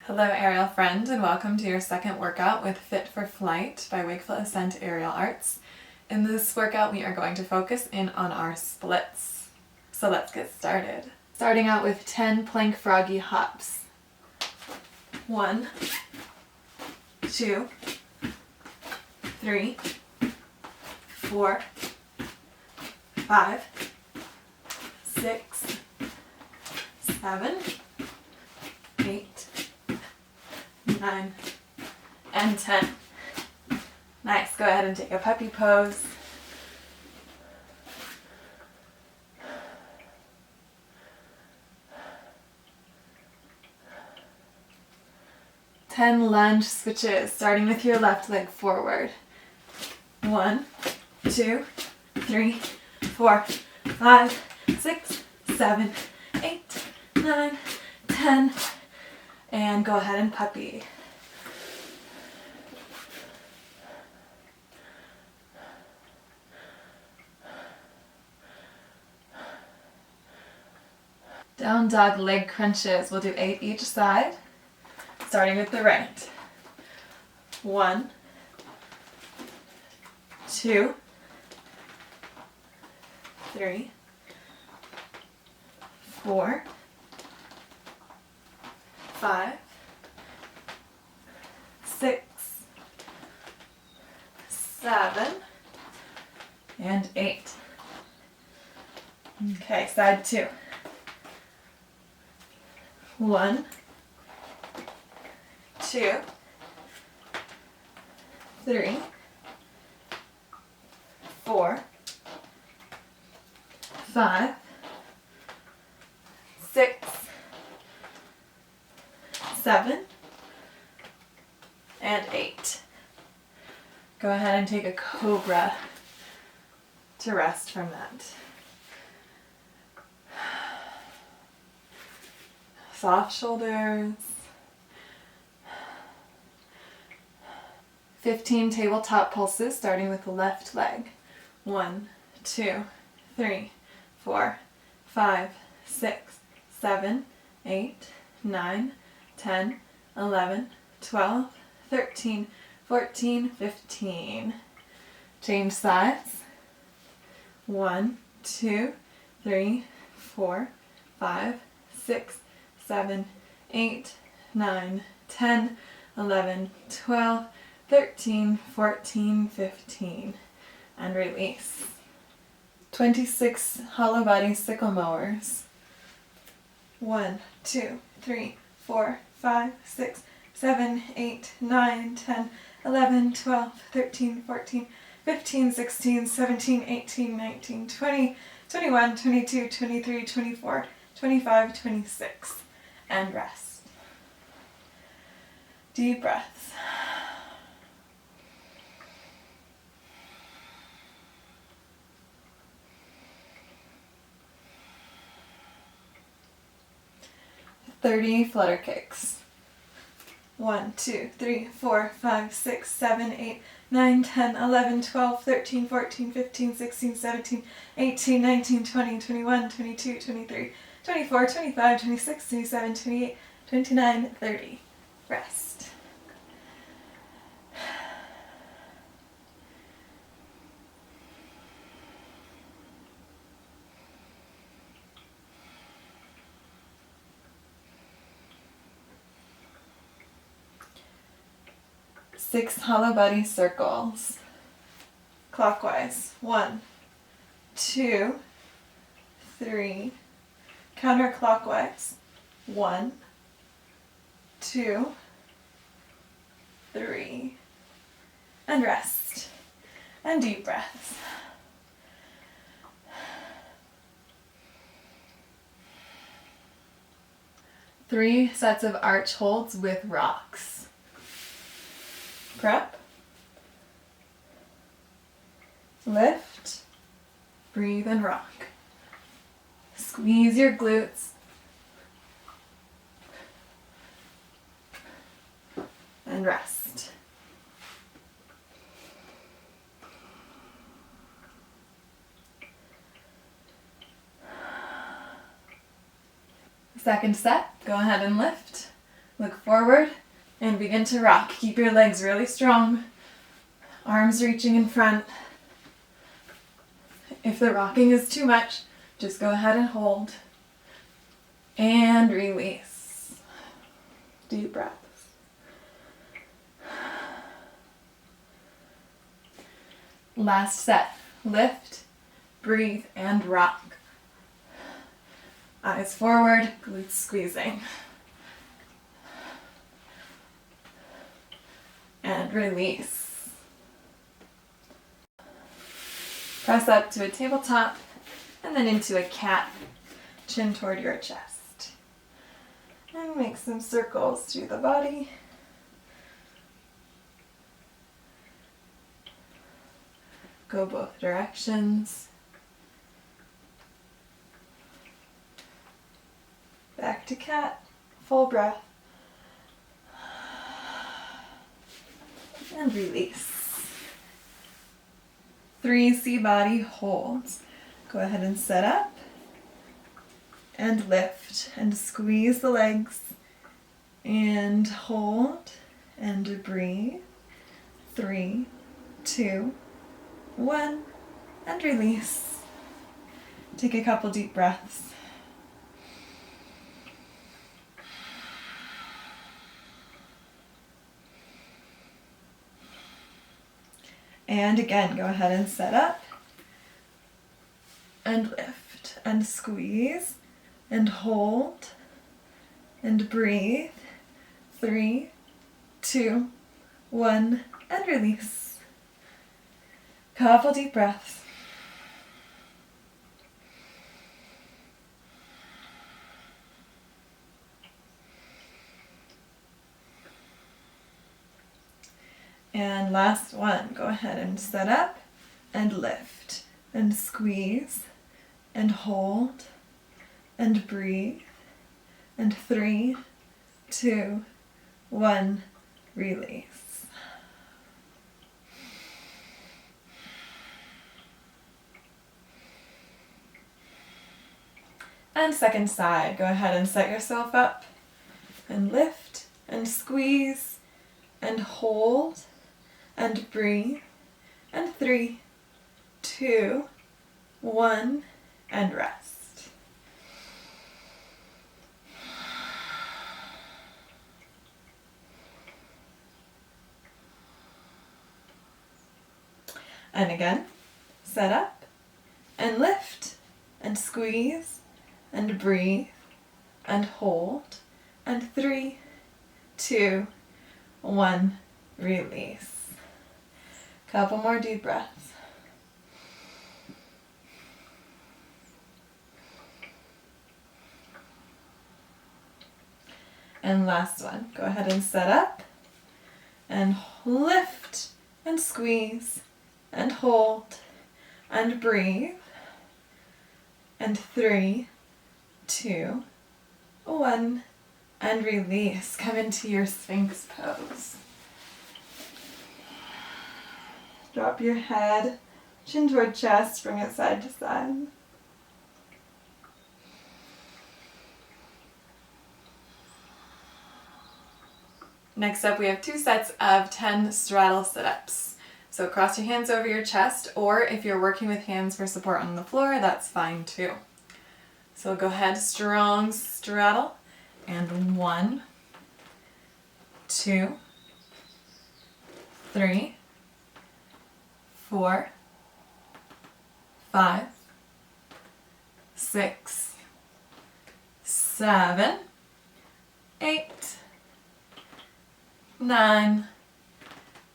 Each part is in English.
Hello aerial friend, and welcome to your second workout with Fit4Flight by Wakeful Ascent Aerial Arts. In this workout we are going to focus in on our splits. So let's get started. Starting out with 10 plank-froggy hops. 1, 2, 3, 4, 5, 6, 7, 8, 9, and 10. Nice. Go ahead and take a puppy pose. Ten lunge switches, starting with your left leg forward. 1, 2, 3, 4, 5, 6, 7, 8, 9, 10. And go ahead and puppy. Down dog leg crunches. We'll do 8 each side, starting with the right. 1, 2, 3, 4, 5, 6, 7, and 8. Okay, side 2. 1, 2, 3, 4, 5, 6, 7, and 8. Go ahead and take a cobra to rest from that. Soft shoulders. 15 tabletop pulses, starting with the left leg. 1, 2, 3, 4, 5, 6, 7, 8, 9, 10, 11, 12, 13, 14, 15. Change sides. 1, 2, 3, 4, 5, 6, 7, 8, 9, 10, 11, 12, 13, 14, 15. And release. 26 hollow body sickle mowers. 1, 2, 3, 4, 5, 6, 7, 8, 9, 10, 11, 12, 13, 14, 15, 16, 17, 18, 19, 20, 21, 22, 23, 24, 25, 26. And rest. Deep breaths. Thirty flutter kicks. 1, 2, 3, 4, 5, 6, 7, 8, 9, 10, 11, 12, 13, 14, 15, 16, 17, 18, 19, 20, 21, 22, 23, 24, 25, 26, 27, 28, 29, 30. Rest. Six hollow body circles. Clockwise. 1, 2, 3. Counterclockwise. 1, 2, 3. And rest. And deep breaths. Three sets of arch holds with rocks. Prep. Lift. Breathe and rock. Squeeze your glutes. And rest. Second set, go ahead and lift. Look forward and begin to rock. Keep your legs really strong. Arms reaching in front. If the rocking is too much, just go ahead and hold. And release. Deep breaths. Last set. Lift, breathe, and rock. Eyes forward, glutes squeezing. And release. Press up to a tabletop and then into a cat, chin toward your chest. And make some circles through the body. Go both directions. Back to cat, full breath. And release. 3 C-body holds. Go ahead and set up and lift and squeeze the legs and hold and breathe. 3, 2, 1, and release. Take a couple deep breaths. And again, go ahead and set up and lift and squeeze and hold and breathe. 3, 2, 1, and release. Couple deep breaths. And last one, go ahead and set up and lift and squeeze and hold and breathe. And 3, 2, 1, release. And second side, go ahead and set yourself up and lift and squeeze and hold and breathe. And 3, 2, 1, and rest. And again, set up and lift and squeeze and breathe and hold. And 3, 2, 1, release. Couple more deep breaths. And last one. Go ahead and set up and lift and squeeze and hold and breathe. And 3, 2, 1, and release. Come into your Sphinx pose. Drop your head, chin toward chest, bring it side to side. Next up, we have 2 sets of 10 straddle sit-ups. So cross your hands over your chest, or if you're working with hands for support on the floor, that's fine too. So go ahead, strong straddle, and 1, 2, 3, 4, 5, 6, 7, 8, 9,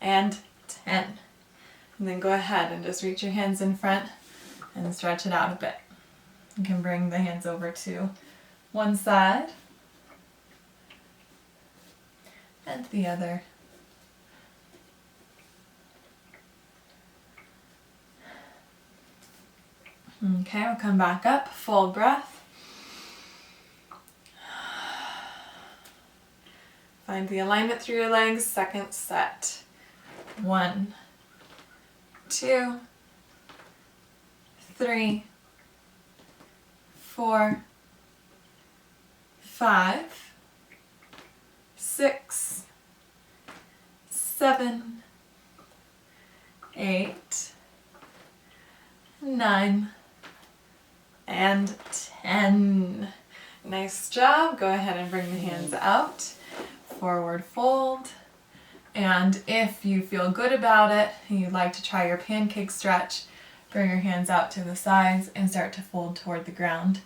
and 10. And then go ahead and just reach your hands in front and stretch it out a bit. You can bring the hands over to one side and the other. Okay, we'll come back up, full breath. Find the alignment through your legs, second set. 1, 2, 3, 4, 5, 6, 7, 8, 9, and 10. Nice job. Go ahead and bring the hands out. Forward fold. And if you feel good about it and you'd like to try your pancake stretch, bring your hands out to the sides and start to fold toward the ground,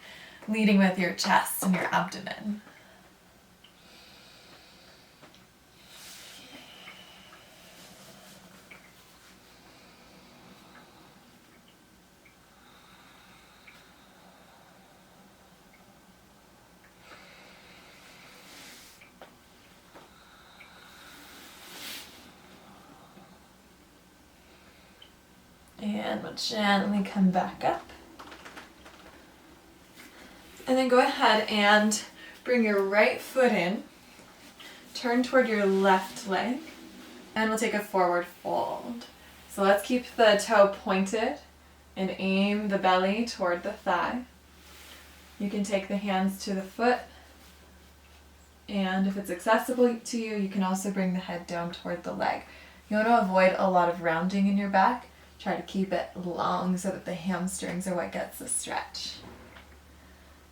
leading with your chest and your abdomen. And we'll gently come back up. And then go ahead and bring your right foot in, turn toward your left leg, and we'll take a forward fold. So let's keep the toe pointed and aim the belly toward the thigh. You can take the hands to the foot, and if it's accessible to you, you can also bring the head down toward the leg. You want to avoid a lot of rounding in your back. Try to keep it long so that the hamstrings are what gets the stretch.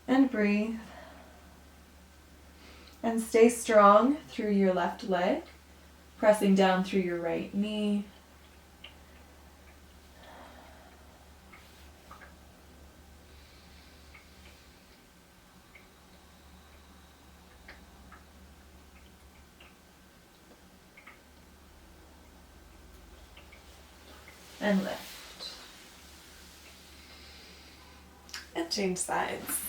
And breathe. And stay strong through your left leg, pressing down through your right knee. And lift. And change sides.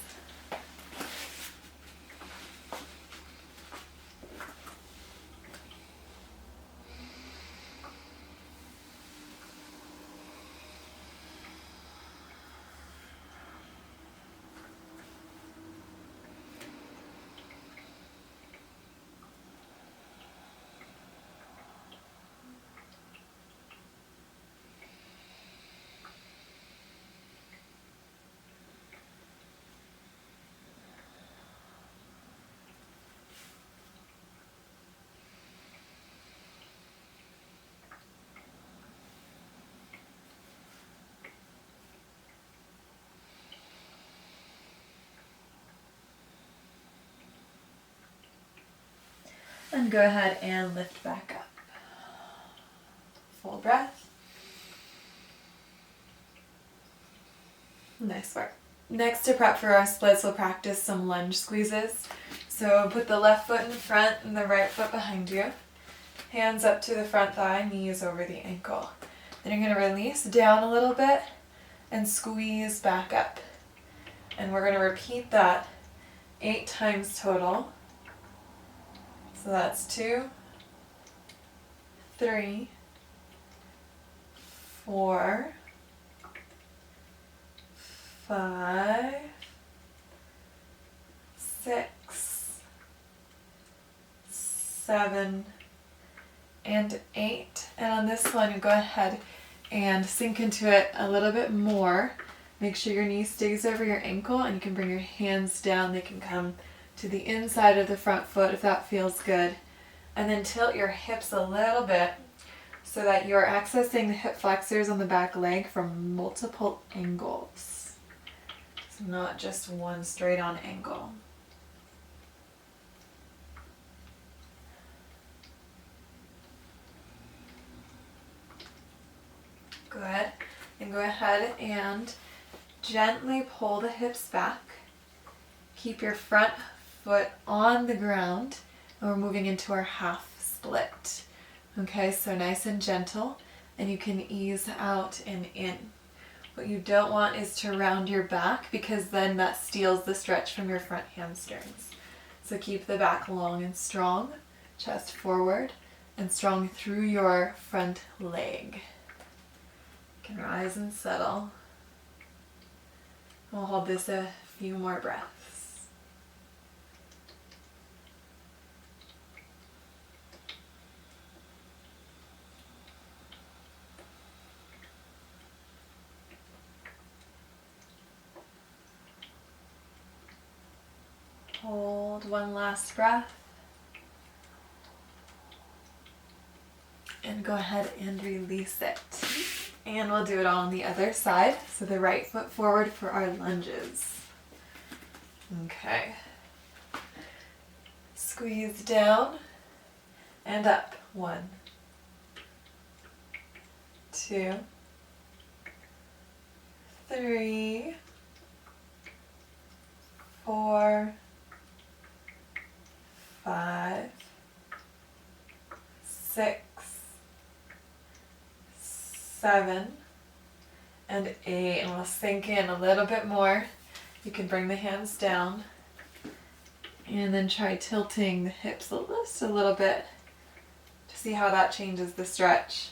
And go ahead and lift back up. Full breath. Nice work. Next, to prep for our splits, we'll practice some lunge squeezes. So put the left foot in front and the right foot behind you. Hands up to the front thigh, knees over the ankle. Then you're going to release down a little bit and squeeze back up. And we're going to repeat that 8 times total. So that's 2, 3, 4, 5, 6, 7, and 8. And on this one, you go ahead and sink into it a little bit more. Make sure your knee stays over your ankle, and you can bring your hands down. They can come to the inside of the front foot if that feels good. And then tilt your hips a little bit so that you're accessing the hip flexors on the back leg from multiple angles. So not just one straight on angle. Good. And go ahead and gently pull the hips back. Keep your front foot on the ground, and we're moving into our half split. Okay, so nice and gentle, and you can ease out and in. What you don't want is to round your back, because then that steals the stretch from your front hamstrings. So keep the back long and strong, chest forward, and strong through your front leg. You can rise and settle. We'll hold this a few more breaths. Hold one last breath. And go ahead and release it. And we'll do it all on the other side. So the right foot forward for our lunges. Okay. Squeeze down and up. 1, 2, 3, 4, 5, 6, 7, and 8. And we'll sink in a little bit more. You can bring the hands down and then try tilting the hips just a little bit to see how that changes the stretch.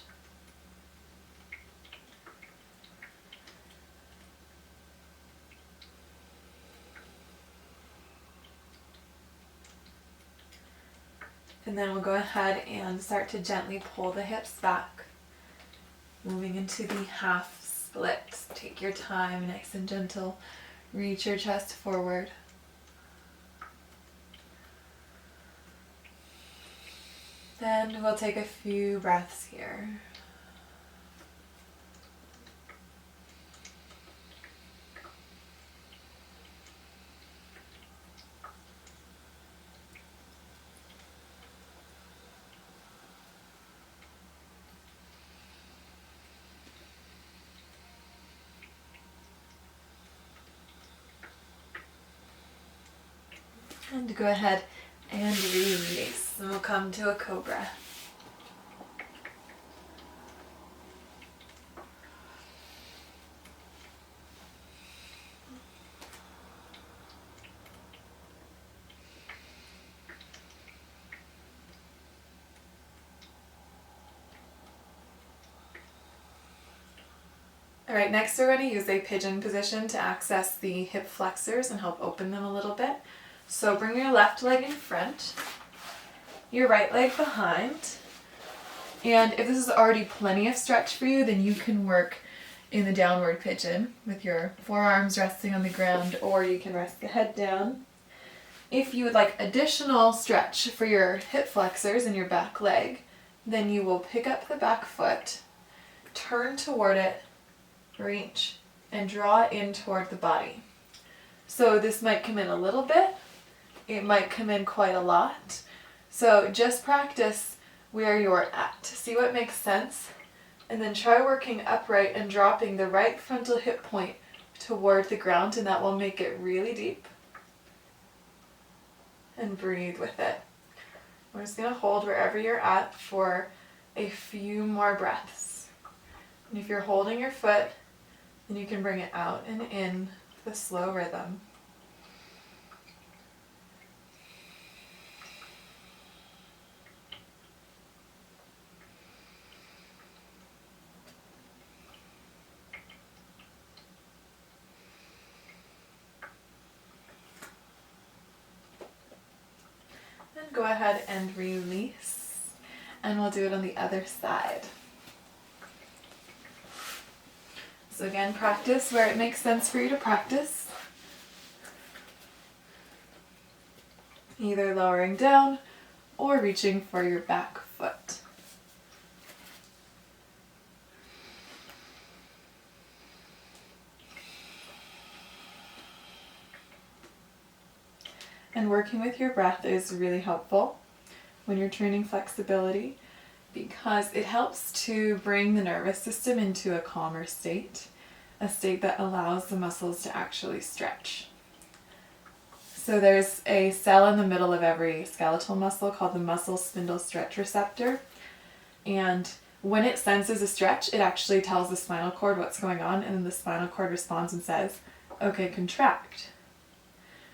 And then we'll go ahead and start to gently pull the hips back, moving into the half split. Take your time, nice and gentle. Reach your chest forward. Then we'll take a few breaths here. And go ahead and release. And we'll come to a cobra. All right, next we're going to use a pigeon position to access the hip flexors and help open them a little bit. So bring your left leg in front, your right leg behind, and if this is already plenty of stretch for you, then you can work in the downward pigeon with your forearms resting on the ground, or you can rest the head down. If you would like additional stretch for your hip flexors and your back leg, then you will pick up the back foot, turn toward it, reach, and draw in toward the body. So this might come in a little bit, it might come in quite a lot. So just practice where you're at. See what makes sense, and then try working upright and dropping the right frontal hip point toward the ground, and that will make it really deep. And breathe with it. We're just going to hold wherever you're at for a few more breaths. And if you're holding your foot, then you can bring it out and in with a slow rhythm. And go ahead and release, and we'll do it on the other side. So again, practice where it makes sense for you to practice. Either lowering down or reaching for your back foot. And working with your breath is really helpful when you're training flexibility, because it helps to bring the nervous system into a calmer state, a state that allows the muscles to actually stretch. So there's a cell in the middle of every skeletal muscle called the muscle spindle stretch receptor, and when it senses a stretch, it actually tells the spinal cord what's going on, and then the spinal cord responds and says, okay, contract.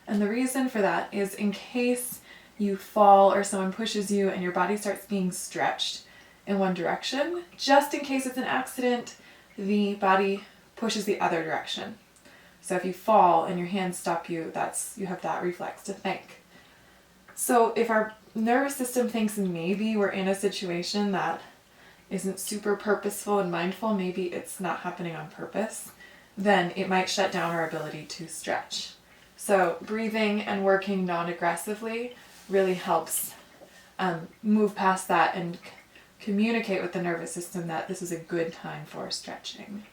And the reason for that is in case you fall or someone pushes you and your body starts being stretched in one direction, just in case it's an accident, the body pushes the other direction. So if you fall and your hands stop you, you have that reflex to think. So if our nervous system thinks maybe we're in a situation that isn't super purposeful and mindful, maybe it's not happening on purpose, then it might shut down our ability to stretch. So breathing and working non-aggressively really helps move past that and communicate with the nervous system that this is a good time for stretching.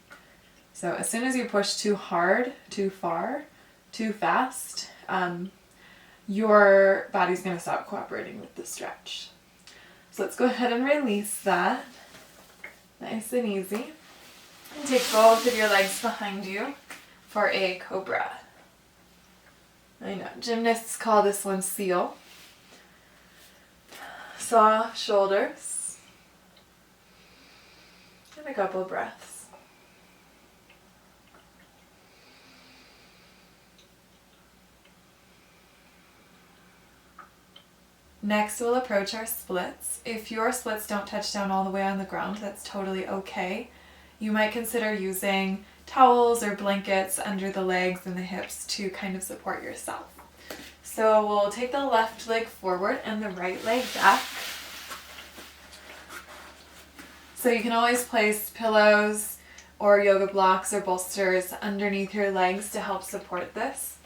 So as soon as you push too hard, too far, too fast, your body's going to stop cooperating with the stretch. So let's go ahead and release that. Nice and easy. And take both of your legs behind you for a cobra. I know, gymnasts call this one seal. Soft shoulders. And a couple breaths. Next, we'll approach our splits. If your splits don't touch down all the way on the ground, that's totally okay. You might consider using towels or blankets under the legs and the hips to kind of support yourself. So we'll take the left leg forward and the right leg back. So you can always place pillows or yoga blocks or bolsters underneath your legs to help support this.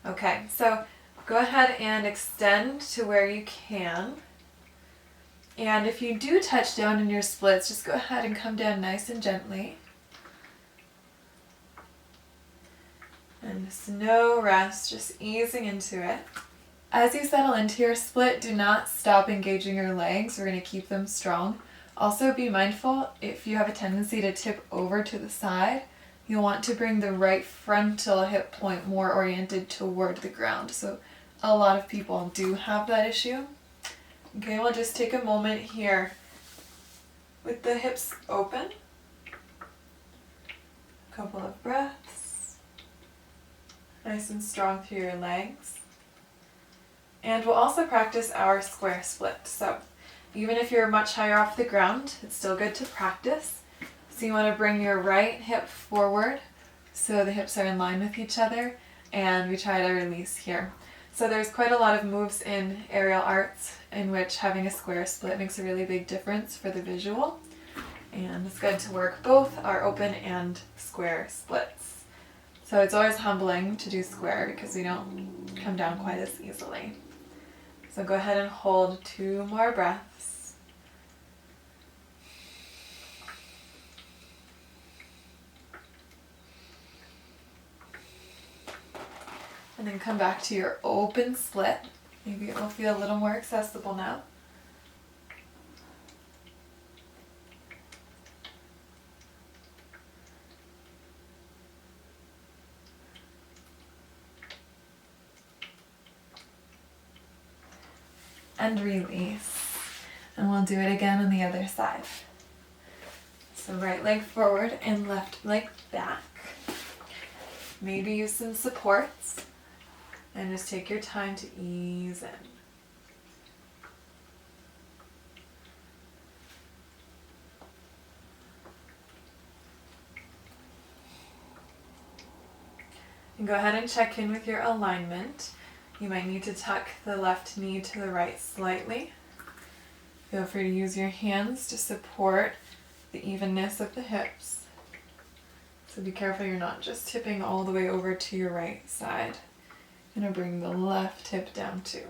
Okay, so go ahead and extend to where you can. And if you do touch down in your splits, just go ahead and come down nice and gently. And just no rest, just easing into it. As you settle into your split, do not stop engaging your legs. We're going to keep them strong. Also be mindful if you have a tendency to tip over to the side, you'll want to bring the right frontal hip point more oriented toward the ground. So a lot of people do have that issue. Okay, we'll just take a moment here with the hips open. A couple of breaths. Nice and strong through your legs. And we'll also practice our square split. So even if you're much higher off the ground, it's still good to practice. So you want to bring your right hip forward so the hips are in line with each other, and we try to release here. So there's quite a lot of moves in aerial arts in which having a square split makes a really big difference for the visual. And it's good to work both our open and square splits. So it's always humbling to do square because we don't come down quite as easily. So go ahead and hold 2 more breaths. And then come back to your open split. Maybe it will feel a little more accessible now. And release. And we'll do it again on the other side. So right leg forward and left leg back. Maybe use some supports. And just take your time to ease in. And go ahead and check in with your alignment. You might need to tuck the left knee to the right slightly. Feel free to use your hands to support the evenness of the hips. So be careful you're not just tipping all the way over to your right side. I'm going to bring the left hip down too.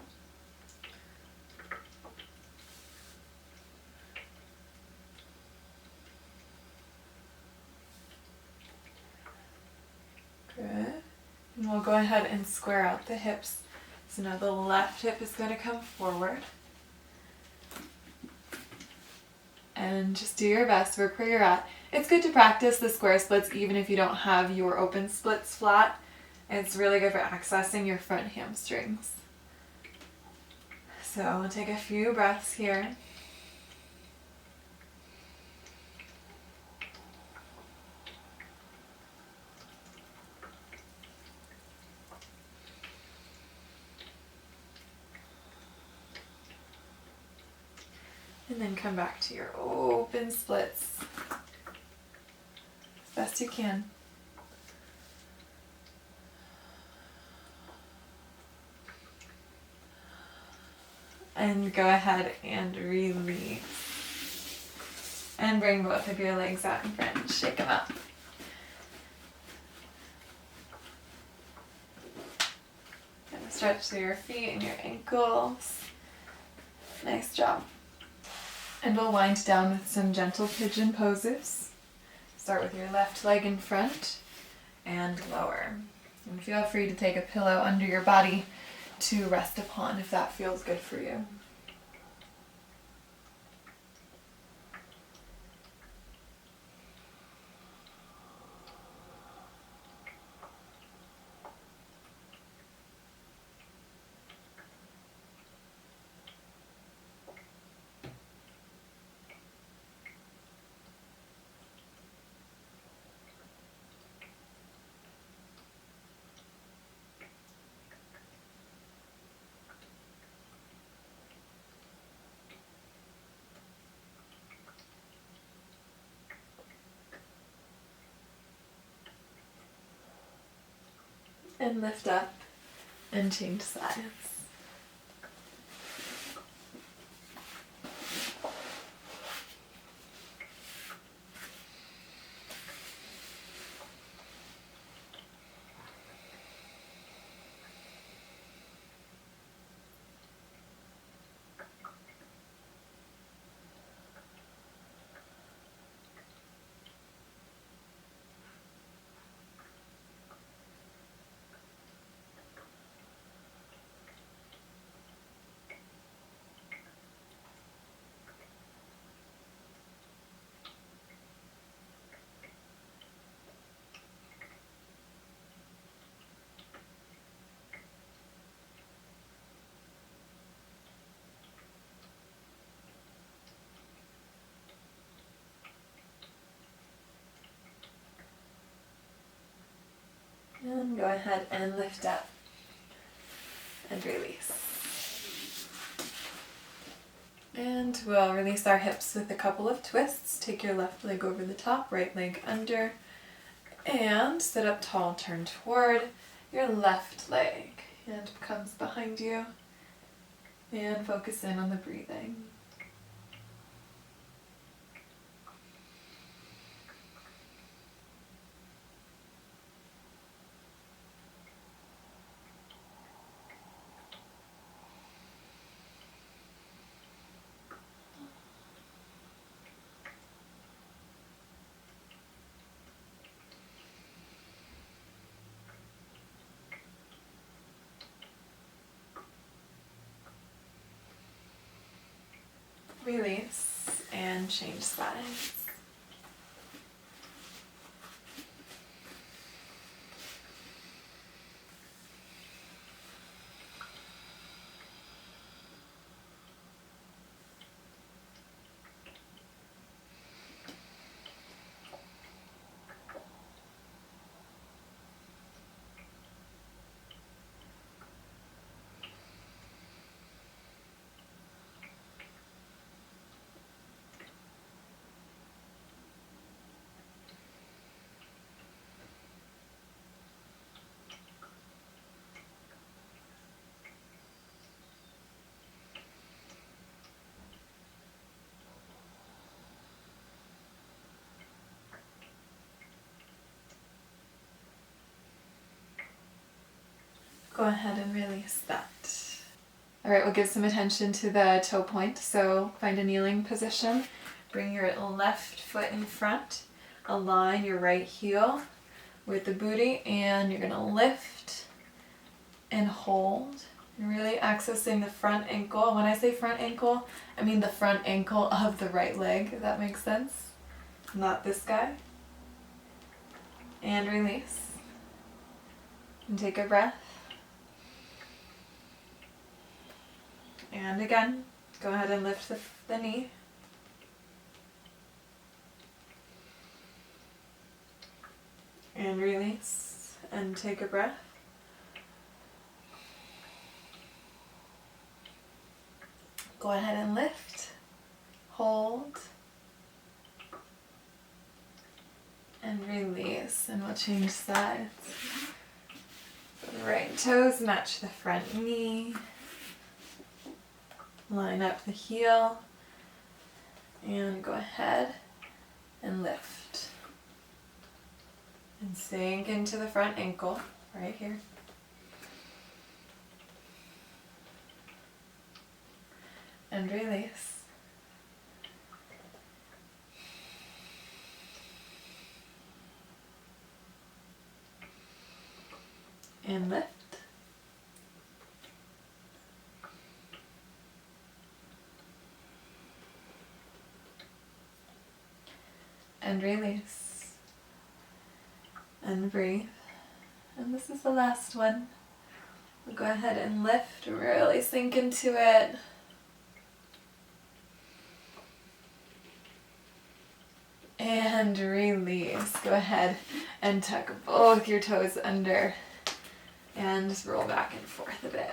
Good. And we'll go ahead and square out the hips. So now the left hip is going to come forward. And just do your best, work where you're at. It's good to practice the square splits even if you don't have your open splits flat. It's really good for accessing your front hamstrings. So we'll take a few breaths here. And then come back to your open splits as best you can. And go ahead and release. And bring both of your legs out in front and shake them up. And stretch through your feet and your ankles. Nice job. And we'll wind down with some gentle pigeon poses. Start with your left leg in front and lower. And feel free to take a pillow under your body to rest upon if that feels good for you. And lift up and change sides. And go ahead and lift up and release. And we'll release our hips with a couple of twists. Take your left leg over the top, right leg under, and sit up tall, turn toward your left leg. Hand comes behind you, and focus in on the breathing. Release and change sides. Go ahead and release that. All right, we'll give some attention to the toe point. So find a kneeling position. Bring your left foot in front. Align your right heel with the booty, and you're gonna lift and hold. You're really accessing the front ankle. When I say front ankle, I mean the front ankle of the right leg, if that makes sense. Not this guy. And release. And take a breath. And again, go ahead and lift the knee. And release and take a breath. Go ahead and lift, hold, and release. And we'll change sides. The right toes match the front knee. Line up the heel and go ahead and lift. And sink into the front ankle right here. And release. and lift. And release. And breathe. And this is the last one. We'll go ahead and lift, really sink into it. And release. Go ahead and tuck both your toes under and just roll back and forth a bit.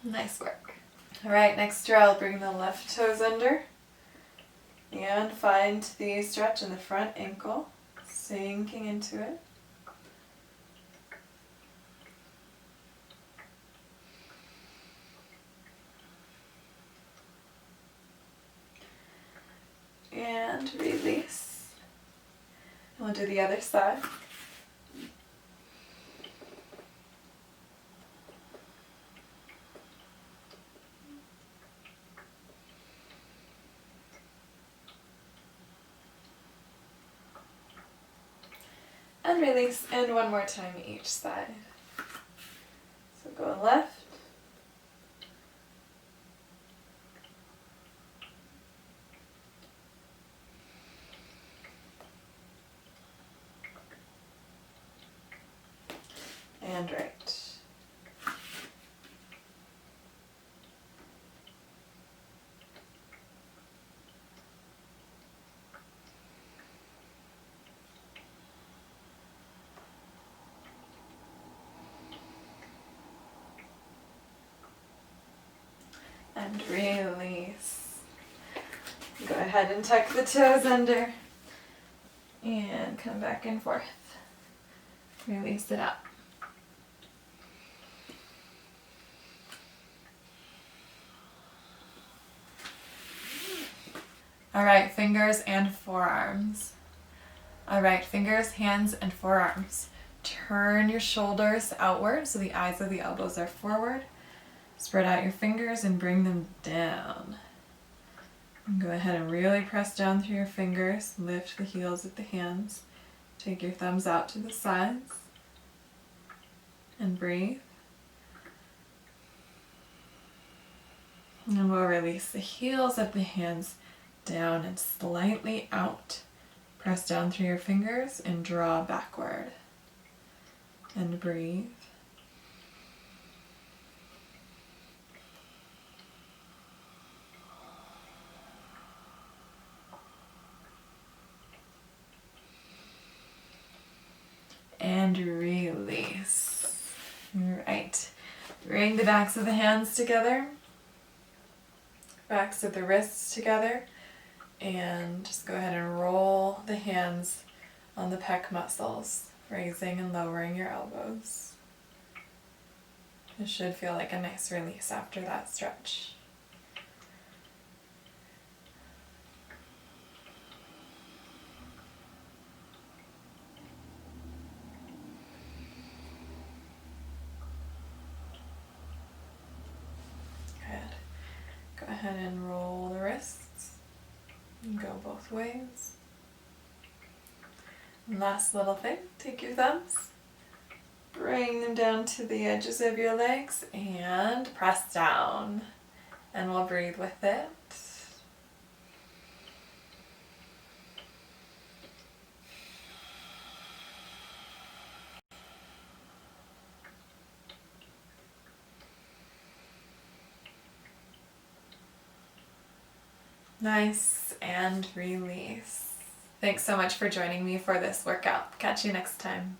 Nice work. All right, next drill, bring the left toes under and find the stretch in the front ankle, sinking into it. And release. And we'll do the other side. And release, and one more time each side. So go left. And right. And release. Go ahead and tuck the toes under and come back and forth. Release it up. All right, fingers and forearms. All right, fingers, hands, and forearms. Turn your shoulders outward so the eyes of the elbows are forward. Spread out your fingers and bring them down. And go ahead and really press down through your fingers. Lift the heels of the hands. Take your thumbs out to the sides. And breathe. And we'll release the heels of the hands down and slightly out. Press down through your fingers and draw backward. And breathe. And release. All right. Bring the backs of the hands together. Backs of the wrists together. And just go ahead and roll the hands on the pec muscles, raising and lowering your elbows. It should feel like a nice release after that stretch. Go ahead and roll the wrists and go both ways. And last little thing, take your thumbs, bring them down to the edges of your legs and press down. And we'll breathe with it. Nice, and release. Thanks so much for joining me for this workout. Catch you next time.